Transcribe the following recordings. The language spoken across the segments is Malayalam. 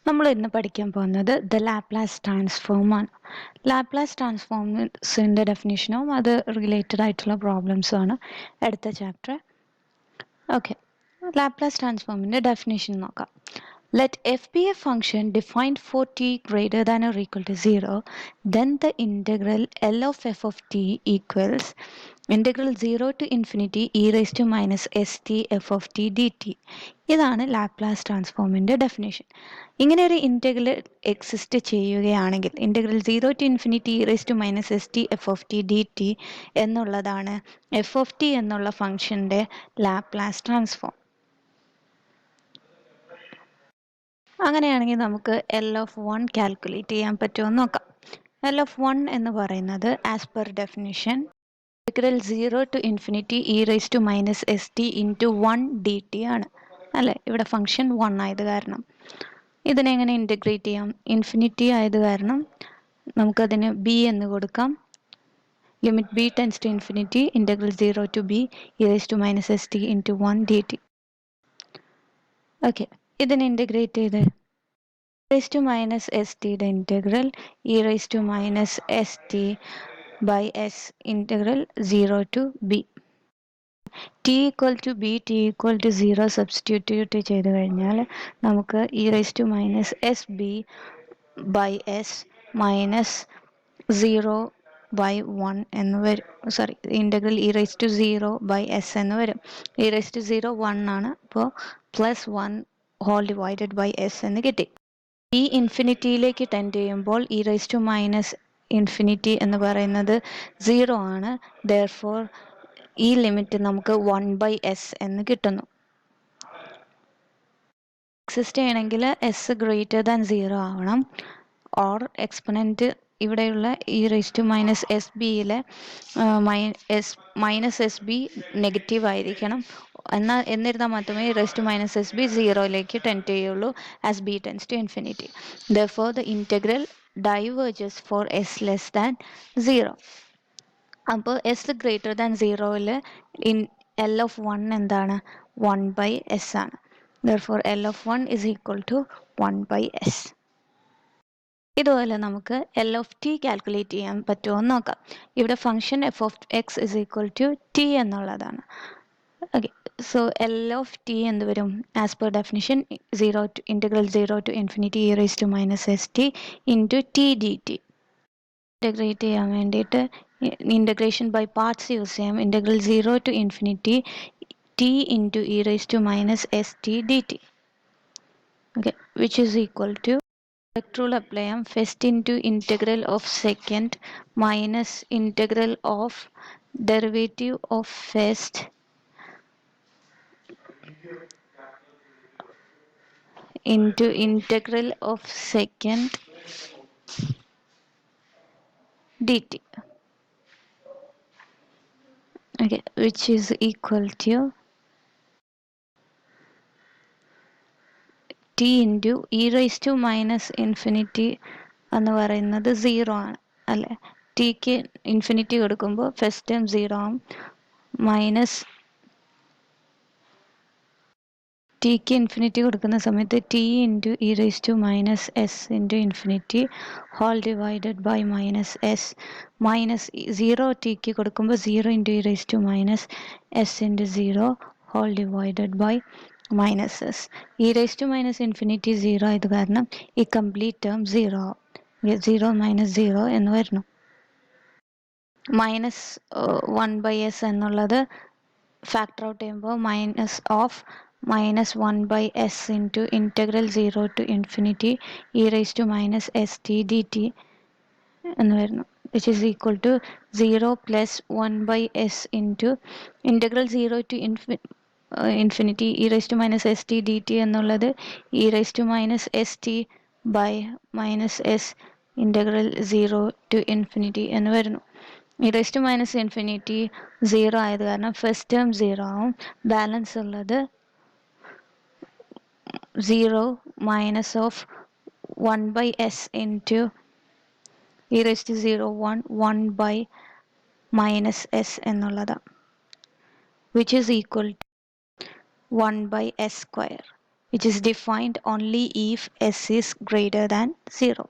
നമ്മൾ ഇന്ന് പഠിക്കാൻ പോകുന്നത് ദ ലാപ്ലാസ് ട്രാൻസ്ഫോം ആണ്. ലാപ്ലാസ് ട്രാൻസ്ഫോംസിൻ്റെ ഡെഫിനിഷനും അത് റിലേറ്റഡ് ആയിട്ടുള്ള പ്രോബ്ലംസും ആണ് അടുത്ത ചാപ്റ്റർ. ഓക്കെ, ലാപ്ലാസ് ട്രാൻസ്ഫോമിൻ്റെ ഡെഫിനിഷൻ നോക്കാം. Let f be a function defined for t greater than or equal to 0, then the integral L of f of t equals integral 0 to infinity e raised to minus st f of t dt. ഇതാണ് ലാപ്ലാസ് ട്രാൻസ്ഫോമിൻ്റെ ഡെഫിനേഷൻ. ഇങ്ങനെ ഒരു ഇൻറ്റഗ്രൽ എക്സിസ്റ്റ് ചെയ്യുകയാണെങ്കിൽ integral 0 to infinity e raise to minus S t f of t D t എന്നുള്ളതാണ് എഫ് ഓഫ് ടി എന്നുള്ള ഫംഗ്ഷൻ്റെ ലാപ്ലാസ് ട്രാൻസ്ഫോം. അങ്ങനെയാണെങ്കിൽ നമുക്ക് എൽ ഓഫ് 1 കാൽക്കുലേറ്റ് ചെയ്യാൻ പറ്റുമെന്ന് നോക്കാം. എൽ ഓഫ് 1 എന്ന് പറയുന്നത് as per definition integral 0 to infinity e raise to minus S t into 1 d t ആണ് അല്ലേ. ഇവിടെ ഫംഗ്ഷൻ 1 ആയത് കാരണം ഇതിനെങ്ങനെ ഇൻറ്റഗ്രേറ്റ് ചെയ്യാം? ഇൻഫിനിറ്റി ആയത് കാരണം നമുക്കതിന് ബി എന്ന് കൊടുക്കാം. Limit b tends to infinity integral 0 to b e raise to minus S t into 1 d t. Okay, ഇതിനെ ഇൻറ്റഗ്രേറ്റ് ചെയ്ത് raised to minus st the integral e raised to minus st by s integral 0 to b t equal to b t equal to 0 substitute ചെയ്ത് കഴിഞ്ഞാൽ നമുക്ക് e raised to minus sb by s minus 0 by 1 എന്ന് വരും. Sorry, integral e rice to 0 by s എന്ന് വരും. ഇ റൈസ് ടു 0 1 ആണ്, അപ്പോൾ plus 1 whole divided by s എന്ന് കിട്ടി. ഈ ഇൻഫിനിറ്റിയിലേക്ക് ടെൻഡ് ചെയ്യുമ്പോൾ e rice to minus infinity എന്ന് പറയുന്നത് 0 ആണ്. ദെയർഫോർ ഈ ലിമിറ്റ് നമുക്ക് 1 ബൈ എസ് എന്ന് കിട്ടുന്നു. എക്സിസ്റ്റ് ചെയ്യണമെങ്കിൽ എസ് ഗ്രേറ്റർ ദാൻ 0 ആവണം. ഓർ എക്സ്പൊണൻറ്റ് ഇവിടെയുള്ള e rice to minus s ബിയിലെ മൈനസ് എസ് ബി നെഗറ്റീവ് ആയിരിക്കണം. എന്നിരുന്നാൽ മാത്രമേ റെസ്റ്റ് മൈനസ് എസ് ബി 0ലേക്ക് ടെൻഡ് ചെയ്യുള്ളൂ as b tends to infinity. Therefore the integral diverges for s less than 0. അപ്പോൾ എസ് ഗ്രേറ്റർ ദാൻ 0ൽ എൽ ഓഫ് 1 എന്താണ്? 1 ബൈ എസ് ആണ്. Therefore L of 1 is equal to 1 by s. ഇതുപോലെ നമുക്ക് എൽ ഓഫ് ടി കാൽക്കുലേറ്റ് ചെയ്യാൻ പറ്റുമോ എന്ന് നോക്കാം. ഇവിടെ function f of x is equal to t എന്നുള്ളതാണ്. Okay, so L of t എന്ത് വരും? As per definition integral 0 to infinity e rice to minus S t into t D t. Integrate ചെയ്യാൻ വേണ്ടിയിട്ട് ഇൻറ്റഗ്രേഷൻ ബൈ പാർട്സ് യൂസ് ചെയ്യാം. Integral 0 to infinity t into e rice to minus S t D t. Okay, which is equal to rule apply ചെയ്യാം. First into integral of second minus integral of derivative of first into integral of second dt. Okay, which is equal to t into e raised to minus infinity എന്ന് പറയുന്നത് 0 ആണ് അല്ലേ. ടിക്ക് ഇൻഫിനിറ്റി കൊടുക്കുമ്പോൾ ഫസ്റ്റ് ടൈം 0 ആവും. മൈനസ് ടിക്ക് ഇൻഫിനിറ്റി കൊടുക്കുന്ന സമയത്ത് t into e rice to minus s into infinity whole divided by minus s. Minus 0 ടിക്ക് കൊടുക്കുമ്പോൾ 0 into e rice to minus s into 0 whole divided by minus s. E rice to minus infinity 0 ആയത് കാരണം ഈ കംപ്ലീറ്റ് ടേം 0 ആവും. 0 മൈനസ് 0 എന്ന് വരുന്നു. മൈനസ് 1 ബൈ എസ് എന്നുള്ളത് ഫാക്ടർ ഔട്ട് ചെയ്യുമ്പോൾ minus of minus 1 by s into integral 0 to infinity e raised to minus st dt എന്ന് വരുന്നു, which is equal to 0 plus 1 by s into integral 0 to infinity e raised to minus st dt എന്നുള്ളത് e raised to minus st by minus s integral 0 to infinity എന്ന് വരുന്നു. e raised to minus infinity 0 ആയത് കാരണം ഫസ്റ്റ് ടേം 0 ആവും. ബാലൻസ് ഉള്ളത് 0 minus of 1 by s into e raised to 0 1 by minus s എന്നുള്ളതാണ്, which is equal to 1 by s square. which is defined only if s is greater than 0.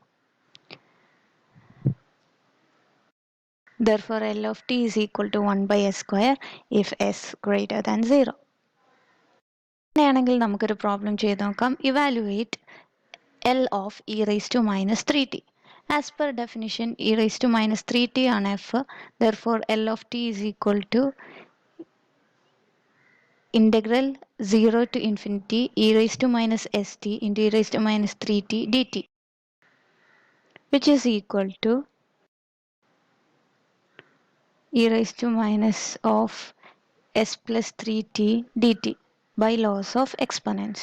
Therefore, L of t is equal to 1 by s square if s greater than 0. അങ്ങനെയാണെങ്കിൽ നമുക്കൊരു പ്രോബ്ലം ചെയ്ത് നോക്കാം. Evaluate L of e raised to minus 3t. As per definition, e raised to minus 3t ആണ് f. Therefore, L of t is equal to integral 0 to infinity e raised to minus st into e raised to minus 3t dt, which is equal to e raised to minus of s plus 3t dt by laws of exponents.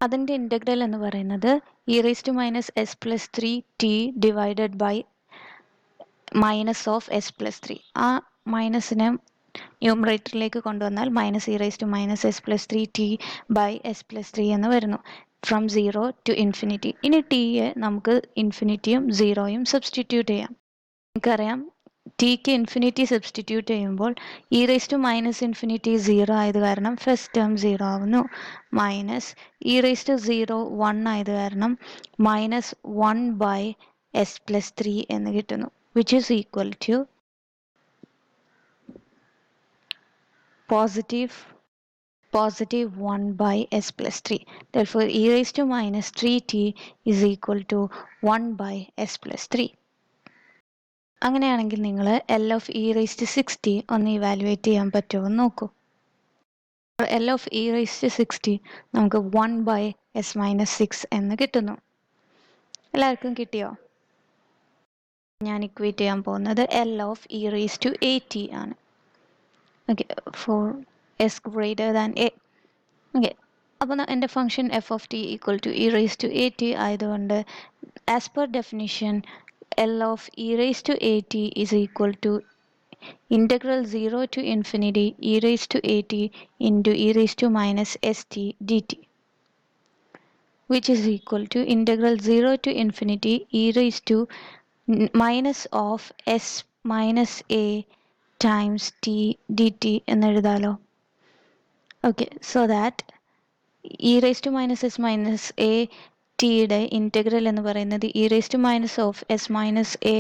അതിൻ്റെ ഇൻ്റഗ്രൽ എന്ന് പറയുന്നത് e raise to minus s plus 3t divided by minus of s plus 3. ആ മൈനസിനെ ന്യൂമറേറ്ററിലേക്ക് കൊണ്ടുവന്നാൽ minus e raise to minus s plus 3t by s plus 3 എന്ന് വരുന്നു. From 0 to infinity. ഇനി ടിയെ നമുക്ക് ഇൻഫിനിറ്റിയും 0യും സബ്സ്റ്റിറ്റ്യൂട്ട് ചെയ്യാം. നമുക്കറിയാം ടിക്ക് ഇൻഫിനിറ്റി സബ്സ്റ്റിറ്റ്യൂട്ട് ചെയ്യുമ്പോൾ e raise to minus infinity 0 ആയത് കാരണം ഫസ്റ്റ് ടേം 0 ആവുന്നു. മൈനസ് ഇ റേസ് ടു 0 1 ആയത് കാരണം മൈനസ് 1 ബൈ എസ് പ്ലസ് 3 എന്ന് കിട്ടുന്നു, which is equal to positive 1 by s plus 3. Therefore, e raised to minus 3t is equal to 1 by s plus 3. അങ്ങനെയാണെങ്കിൽ നിങ്ങൾ L of e raise to 60 ഒന്ന് ഇവാലുവേറ്റ് ചെയ്യാൻ പറ്റുമോ എന്ന് നോക്കൂ. L of e raise to 60 നമുക്ക് 1 ബൈ എസ് മൈനസ് 6 എന്ന് കിട്ടുന്നു. എല്ലാവർക്കും കിട്ടിയോ? ഞാൻ ഇക്വേറ്റ് ചെയ്യാൻ പോകുന്നത് L of e raise to 80 ആണ്. Okay, for s greater than a. Okay, അപ്പോൾ എൻ്റെ function f of t equal to e raise to 80 ആയതുകൊണ്ട് as per definition L of e raised to at is equal to integral 0 to infinity e raised to at into e raised to minus st dt, which is equal to integral 0 to infinity e raised to minus of s minus a times t dt എന്ന് എഴുതാലോ. Okay, so that e raised to minus s minus a ടിയുടെ ഇൻ്റഗ്രൽ എന്ന് പറയുന്നത് e raise to minus of s minus a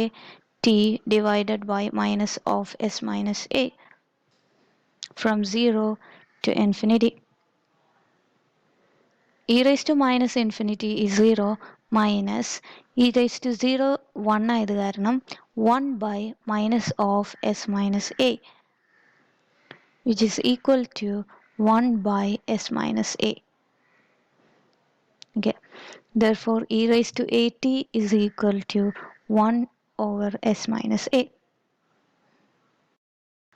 t divided by minus of s minus a from 0 to infinity. E raise to minus infinity is 0 minus e raise to 0 1 ആയത് കാരണം 1 by minus of s minus a, which is equal to 1 by s minus a. Okay, therefore e raised to 80 is equal to 1 over s minus a.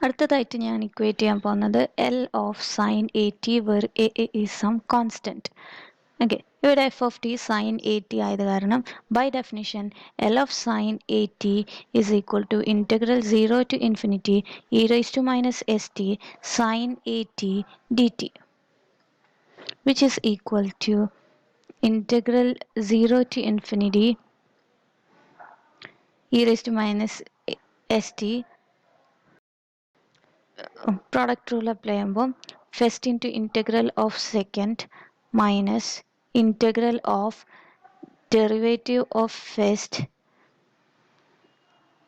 അടുത്തതായിട്ട് ഞാൻ ഇക്വേറ്റ് ചെയ്യാൻ പോകുന്നത് L of sine 80 where a is some constant. Okay, ഇവിടെ എഫ് ഓഫ് ടി സൈൻ 80 ആയത് കാരണം by definition L of sine 80 is equal to integral 0 to infinity e raise to minus S T sine 80 d t, which is equal to integral 0 to infinity e raised to minus st product rule apply ചെയ്യുമ്പോൾ first into integral of second minus integral of derivative of first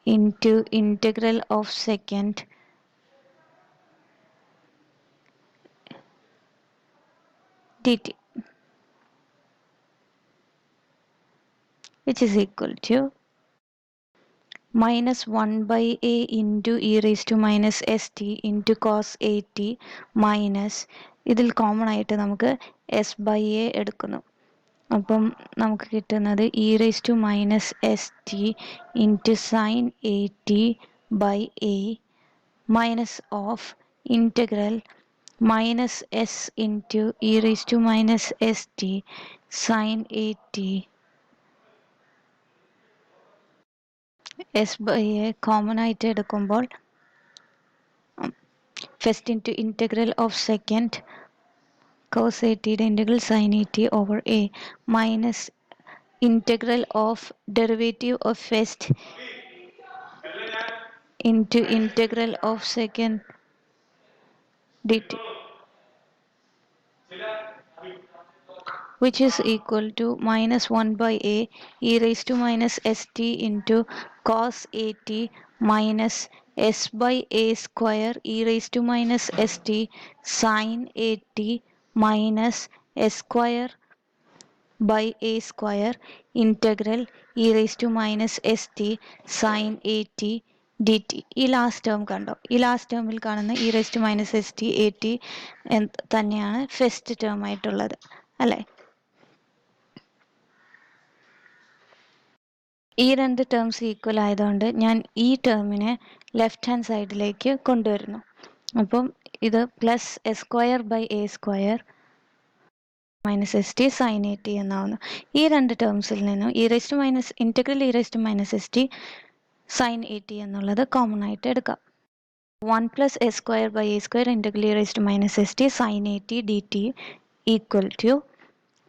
into integral of second dt, which is equal to minus 1 by a into e raised to minus st into cos 80 minus ഇതിൽ കോമൺ ആയിട്ട് നമുക്ക് s by a എടുക്കുന്നു. അപ്പം നമുക്ക് കിട്ടുന്നത് e raise to minus S t into sine 80 by a minus of integral minus s into e raise to minus S T sine 80 s by a common ആയിട്ട് എടുക്കുമ്പോൾ first into integral of second cos 80യുടെ integral sine 80 over a minus integral of derivative of first into integral of second dt, which is equal to minus 1 by a e raised to minus st into cos at minus s by a square e raised to minus st sin at minus s square by a square integral e raised to minus st sin at dt. ഈ ലാസ്റ്റ് ടേം കണ്ടോ? ഈ ലാസ്റ്റ് ടേമിൽ കാണുന്ന e raise to minus S t a t തന്നെയാണ് ഫസ്റ്റ് ടേം ആയിട്ടുള്ളത് അല്ലേ? ഈ രണ്ട് ടേംസ് ഈക്വൽ ആയതുകൊണ്ട് ഞാൻ ഈ ടേമിനെ ലെഫ്റ്റ് ഹാൻഡ് സൈഡിലേക്ക് കൊണ്ടുവരുന്നു. അപ്പം ഇത് plus S square by A square minus S T sine A T എന്നാവുന്നു. ഈ രണ്ട് ടേംസിൽ നിന്നും E raise to minus integral E raise to minus S T sine A T എന്നുള്ളത് കോമൺ ആയിട്ട് എടുക്കാം. 1 plus S square by A square integral E raise to minus S T sine A T D T equal to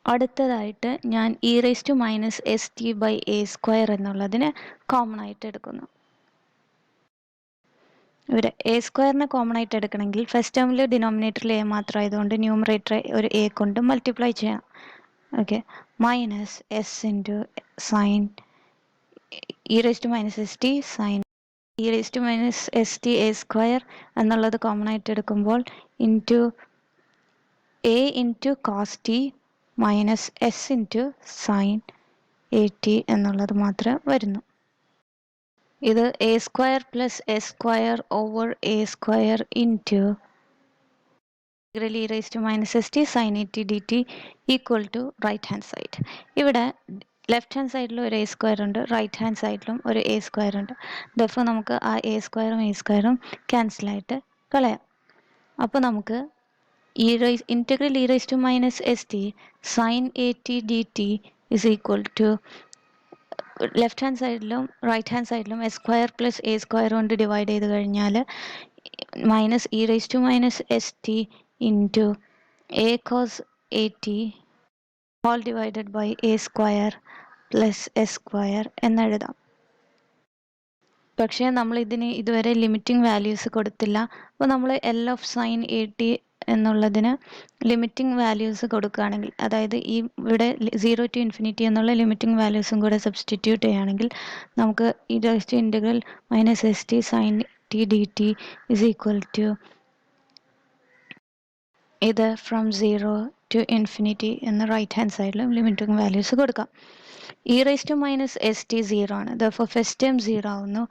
അടുത്തതായിട്ട് ഞാൻ E raise to minus S T by A square എന്നുള്ളതിന് കോമൺ ആയിട്ട് എടുക്കുന്നു. ഇവിടെ എ സ്ക്വയറിനെ കോമൺ ആയിട്ട് എടുക്കണമെങ്കിൽ ഫസ്റ്റ് ടേമിൽ ഡിനോമിനേറ്ററിൽ എ മാത്രം ആയതുകൊണ്ട് ന്യൂമറേറ്റർ ഒരു എ കൊണ്ട് മൾട്ടിപ്ലൈ ചെയ്യാം. Okay, minus s into sine e raise to minus S T sine e raise to minus S t a square എന്നുള്ളത് കോമൺ ആയിട്ട് എടുക്കുമ്പോൾ into a into cos t minus s into sine A T എന്നുള്ളത് മാത്രം വരുന്നു. ഇത് a square plus S square over a square into e raise to minus S T sine A T D T equal to right hand side. ഇവിടെ ലെഫ്റ്റ് ഹാൻഡ് സൈഡിലും ഒരു എ സ്ക്വയർ ഉണ്ട്, റൈറ്റ് ഹാൻഡ് സൈഡിലും ഒരു എ സ്ക്വയർ ഉണ്ട്. ദെർഫോർ നമുക്ക് ആ എ സ്ക്വയറും ക്യാൻസലായിട്ട് കളയാം. അപ്പോൾ നമുക്ക് integral e raised to minus st sin at dt is equal to left hand സൈഡിലും റൈറ്റ് ഹാൻഡ് സൈഡിലും s square plus a square കൊണ്ട് ഡിവൈഡ് ചെയ്ത് കഴിഞ്ഞാൽ minus e raise to minus S t into a cos a t whole divided by A square plus S square എന്നെഴുതാം. പക്ഷേ നമ്മൾ ഇതിന് ഇതുവരെ ലിമിറ്റിംഗ് വാല്യൂസ് കൊടുത്തില്ല. അപ്പോൾ നമ്മൾ L of sine A T എന്നുള്ളതിന് ലിമിറ്റിംഗ് വാല്യൂസ് കൊടുക്കുകയാണെങ്കിൽ, അതായത് ഈ ഇവിടെ 0 ടു ഇൻഫിനിറ്റി എന്നുള്ള ലിമിറ്റിംഗ് വാല്യൂസും കൂടെ സബ്സ്റ്റിറ്റ്യൂട്ട് ചെയ്യുകയാണെങ്കിൽ നമുക്ക് E raised integral minus S T sine T D T is equal to ഇത് ഫ്രം 0 ടു ഇൻഫിനിറ്റി എന്ന റൈറ്റ് ഹാൻഡ് സൈഡിലും ലിമിറ്റിംഗ് വാല്യൂസ് കൊടുക്കാം. E raise to minus S T 0 ആണ്. ദെർഫോർ ഫസ്റ്റ് ടേം 0 ആവുന്നു.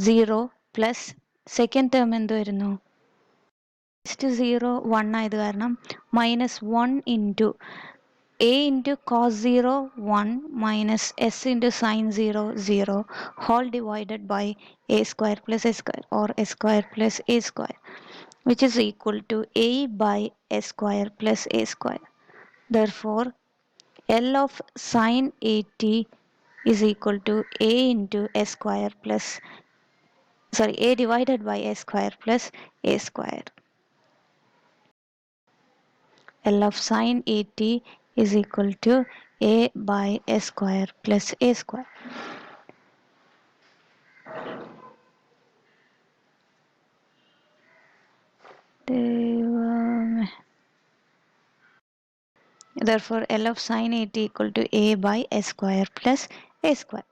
0 പ്ലസ് സെക്കൻഡ് ടേം എന്ത് വരുന്നു? ഫസ്റ്റ് 0 1 ആയത് കാരണം minus 1 into a into cos 0 1 minus s into sine 0 0 whole divided by A square plus a square or a square plus a square which is equal to a by a square plus a square. Therefore, L of sin at is equal to a into a square plus a divided by a square plus a square. L of sin at is equal to a by a square plus a square. Therefore, L of sin at equal to a by a square plus a square.